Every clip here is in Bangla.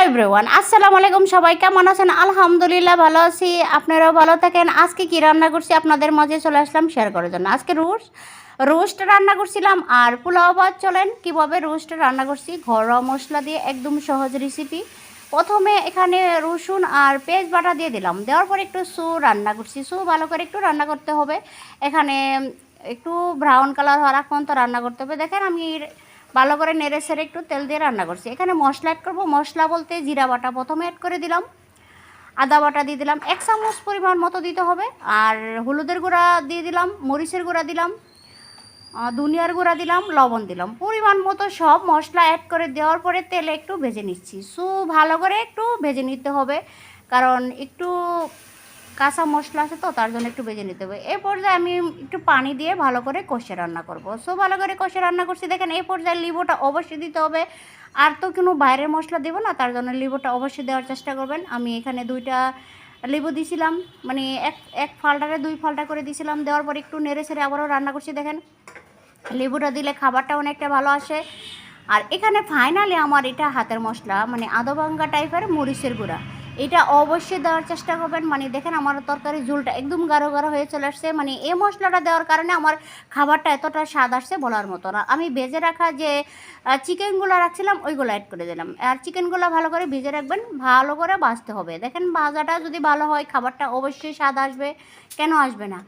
এভরিওয়ান, আসসালামু আলাইকুম। সবাই কেমন আছেন? আলহামদুলিল্লাহ ভালো আছি। আপনারাও ভালো থাকেন। আজকে কি রান্না করছি আপনাদের মাঝে চলে আসলাম শেয়ার করার জন্য। আজকে রোস্ট রান্না করছিলাম আর পোলাও ভাত। চলেন কীভাবে রোস্ট রান্না করছি ঘরোয়া মশলা দিয়ে, একদম সহজ রেসিপি। প্রথমে এখানে রসুন আর পেঁয়াজ বাটা দিয়ে দিলাম, দেওয়ার পর একটু রান্না করছি। ভালো করে একটু রান্না করতে হবে। এখানে একটু ব্রাউন কালার হওয়ার আগ পর্যন্ত রান্না করতে হবে। দেখেন আমি ভালো করে নেড়ে সেড়ে একটু তেল দিয়ে রান্না করছি। এখানে মশলা অ্যাড করবো। মশলা বলতে জিরা বাটা প্রথমে অ্যাড করে দিলাম, আদা বাটা দিয়ে দিলাম 1 চামচ পরিমাণ মতো দিতে হবে, আর হলুদের গুঁড়া দিয়ে দিলাম, মরিচের গুঁড়া দিলাম, ধনিয়ার গুঁড়া দিলাম, লবণ দিলাম, পরিমাণ মতো সব মশলা অ্যাড করে দেওয়ার পরে তেলে একটু ভেজে নিচ্ছি। ভালো করে একটু ভেজে নিতে হবে, কারণ একটু কাঁচা মশলা আছে তো, তার জন্য একটু ভেজে নিতে হবে। এই পর্যায়ে আমি একটু পানি দিয়ে ভালো করে কষে রান্না করব। ভালো করে কষে রান্না করছি। দেখেন এই পর্যায়ে লিবুটা অবশ্যই দিতে হবে। আর তো কোনো বাইরের মশলা দেবো না, তার জন্য লিবুটা অবশ্যই দেওয়ার চেষ্টা করবেন। আমি এখানে 2টা লেবু দিয়েছিলাম, মানে এক ফাল্টারে 2 ফাল্টা করে দিয়েছিলাম। দেওয়ার পর একটু নেড়ে ছেড়ে আবারও রান্না করছি। দেখেন লেবুটা দিলে খাবারটা অনেকটা ভালো আসে। আর এখানে ফাইনালি আমার এটা হাতের মশলা, মানে আদভাঙ্গা টাইপের মরিচের গুঁড়া, এটা অবশ্যই দেওয়ার চেষ্টা করবেন। মানে দেখেন আমার তরকারি ঝোলটা একদম গাঢ় গাঢ় হয়ে চলে আসছে। মানে এই মশলাটা দেওয়ার কারণে আমার খাবারটা এতটা স্বাদ আসছে বলার মতো না। আমি ভেজে রাখা যে চিকেনগুলো রাখছিলাম ওইগুলো অ্যাড করে দিলাম। আর চিকেনগুলো ভালো করে ভেজে রাখবেন, ভালো করে ভাজতে হবে। দেখেন ভাজাটা যদি ভালো হয় খাবারটা অবশ্যই স্বাদ আসবে, কেন আসবে না।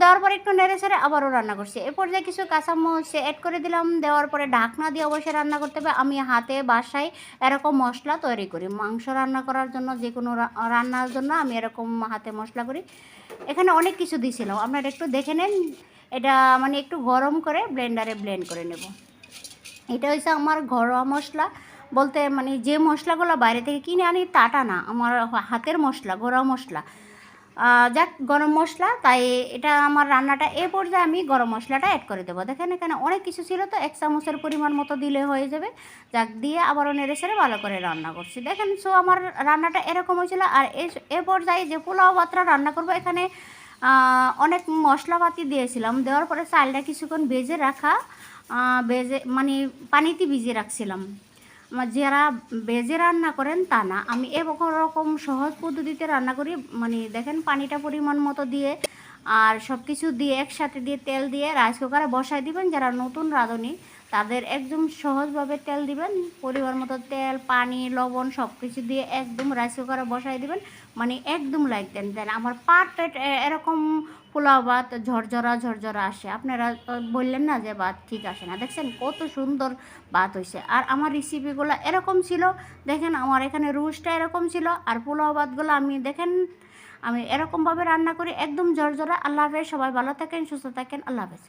দেওয়ার পরে একটু নেড়ে ছেড়ে আবারও রান্না করছি। এ পর্যায়ে কিছু কাঁচামরিচ অ্যাড করে দিলাম। দেওয়ার পরে ঢাকনা দিয়ে অবশ্যই রান্না করতে হবে। আমি হাতে বাসায় এরকম মশলা তৈরি করি, মাংস রান্না করার জন্য, যে কোনো রান্নার জন্য আমি এরকম হাতে মশলা করি। এখানে অনেক কিছু দিয়েছিলাম, আপনারা একটু দেখে নেন। এটা মানে একটু গরম করে ব্লেন্ডারে ব্লেন্ড করে নেব। এটা হচ্ছে আমার ঘরোয়া মশলা বলতে, মানে যে মশলাগুলো বাইরে থেকে কিনে আনি তাটা না, আমার হাতের মশলা, ঘরোয়া মশলা। যাক গরম মশলা, তাই এটা আমার রান্নাটা এ পর্যায়ে আমি গরম মশলাটা অ্যাড করে দেবো। দেখেন এখানে অনেক কিছু ছিল, তো 1 চামচের পরিমাণ মতো দিলে হয়ে যাবে। যাক দিয়ে আবারও নেড়ে ছেড়ে ভালো করে রান্না করছি। দেখেন আমার রান্নাটা এরকম হয়েছিল। আর এ পর্যায়ে যে পোলাও ভাতটা রান্না করবো, এখানে অনেক মশলাপাতি দিয়েছিলাম। দেওয়ার পরে চালটা কিছুক্ষণ ভেজে রাখা, মানে পানিতে ভিজিয়ে রাখছিলাম। যারা ভেজে রান্না করেন তা না, আমি এরকম সহজ পদ্ধতিতে রান্না করি। মানে দেখেন পানিটা পরিমাণ মতো দিয়ে আর সব কিছু দিয়ে একসাথে দিয়ে তেল দিয়ে রাইস কুকারে বসায় দিবেন। যারা নতুন রাঁধুনি তাদের একদম সহজভাবে তেল দিবেন, পরিমাণ মতো তেল, পানি, লবণ সব কিছু দিয়ে একদম রাইস কুকারে বসায় দিবেন। মানে একদম দেন আমার পারফেক্ট এরকম পোলাও ভাত ঝরঝরা ঝরঝরা আসে। আপনারা বললেন না যে ভাত ঠিক আসে না, দেখছেন কত সুন্দর ভাত হয়েছে। আর আমার রেসিপিগুলো এরকম ছিল। দেখেন আমার এখানে রুশটা এরকম ছিল, আর পোলাও ভাতগুলো আমি দেখেন আমি এরকমভাবে রান্না করি, একদম ঝরঝরা। আল্লাহ হাফেজ, সবাই ভালো থাকেন, সুস্থ থাকেন, আল্লাহ হাফেজ।